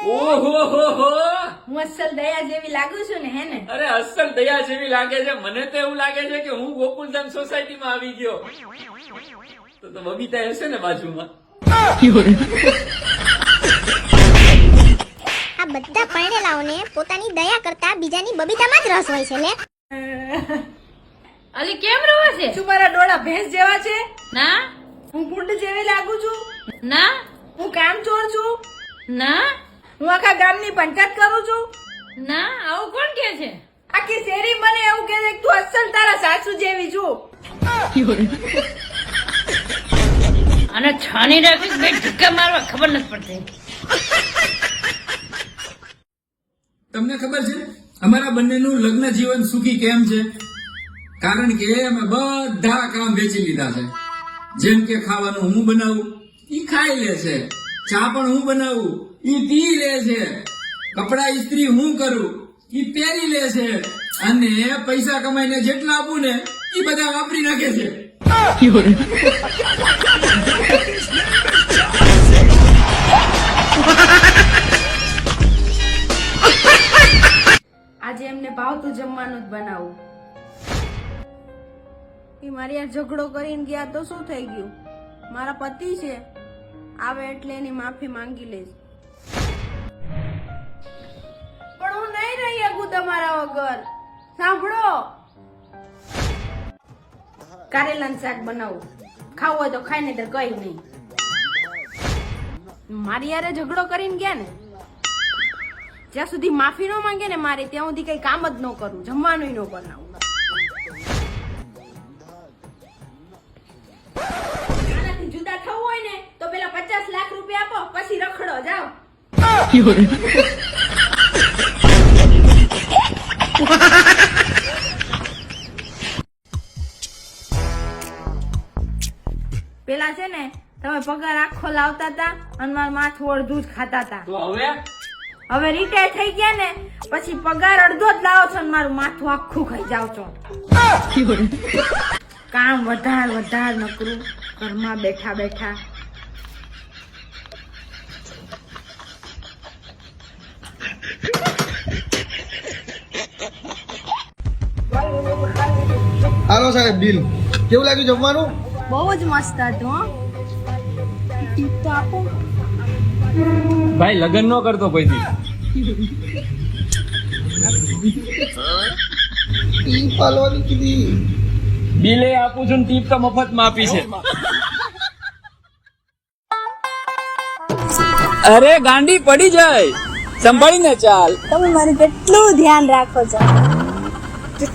ઓહો હો હો હું અસલ દયા જેવી લાગુ છું ને હે ને? અરે અસલ દયા જેવી લાગે છે. મને તો એવું લાગે છે કે હું ગોકુલધામ સોસાયટીમાં આવી ગયો. તો બબીતા હશે ને બાજુમાં. આ બધા પરણેલાઓને પોતાની દયા કરતા બીજાની બબીતામાં જ રસ હોય છે લે. અલી કેમ રહો છે? શું મારા ડોળા ભેંસ જેવા છે? ના હું કુંડ જેવી લાગુ છું? ના હું કામચોર છું? ના હું આખા ગામની પંચાયત કરું છું? ના આવું કોણ કે છે? આખી શેરી મને એવું કહે છે કે તું અસલ તારા સાસુ જેવી છું. અને છાની રાખી બે ધક્કા મારવા ખબર નથી પડતી. તમને ખબર છે અમારા બંનેનું લગ્ન જીવન સુખી કેમ છે? કારણ કે અમે બધા કામ વેચી લીધા છે. જેમ કે ખાવાનું હું બનાવું, ઈ ખાઈ લે છે. ચા પણ હું બનાવું, ઈ પી લે છે. કપડા ઇસ્ત્રી હું કરું, ઈ પહેરી લે છે. અને પૈસા કમાઈને જેટલા આપું ને ઈ બધા વાપરી નાખે છે. આજે એમને ભાવતું જમવાનું જ બનાવું. એ મારી આ ઝઘડો કરીને ગયા તો શું થઈ ગયું? મારા પતિ છે, આવે એટલે એની માફી માંગી લઈશ. પણ હું નહીં રહી શકું તમારા વગર. સાંભળો, કારેલાનું શાક બનાવું. ખાવું હોય તો ખાઈ, નહીં તો કઈ નહીં. મારી યારે ઝઘડો કરીને ગયા ને, જ્યાં સુધી માફી ન માંગે ને મારે, ત્યાં સુધી કઈ કામ જ ન કરું, જમવાનું ન બનાવું. આનાથી જુદા થવું હોય ને તો પેલા 50 લાખ રૂપિયા આપો, પછી રખડો જાઓ. પેલા છે ને તમે પગાર આખો લાવતા હતા અને મારું માથું અડધું જ ખાતા હતા. તો હવે રિટાયર થઈ ગયા ને પછી પગાર અડધો જ લાવો છો ને મારું માથું આખું ખાઈ જાવ છો. કામ વધાર નકરું ઘરમાં બેઠા બેઠા. હાલો સાહેબ, બિલ કેવું લાગ્યું જમવાનું? બહુ જ મસ્ત હતું હો. ટીપ તો આપો. ભાઈ લગ્ન ન કરતો કોઈથી. ટીપ હાલવાની કીધી. બિલે આપું છું ને ટીપ તો મફતમાં આપી છે. અરે ગાંડી પડી જાય, સંભાળીને ચાલ. તમે મારું કેટલું ધ્યાન રાખો છો.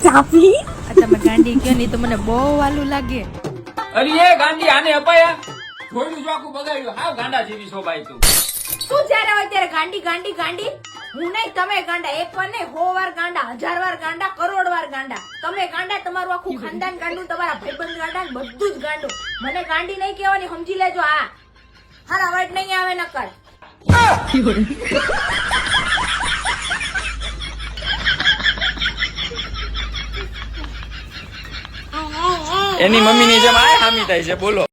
ચાપલી તમે ગાંડી કયો નહીં તો મને બહુ વાલું લાગે. અરે એ ગાંડી આને અપાયા, થોડું જોખું બગાડ્યું. હાવ ગાંડા જેવી શોભાઈ તું. શું જ્યારે હોય ત્યારે ગાંડી ગાંડી ગાંડી? હું નહીં, તમે ગાંડા. એક વાર નહીં, 100 વાર ગાંડા, 1000 વાર ગાંડા, કરોડ વાર ગાંડા. તમે ગાંડા, તમારું આખું ખાનદાન ગાંડું, તમારા ભાઈબંધ ગાંડા, ને બધું જ ગાંડું. મને ગાંડી નહીં કહેવાની, સમજી લેજો. હારા વર્ડ નહીં આવે નકર. એની મમ્મીની જેમ આ હામી થાય છે. બોલો.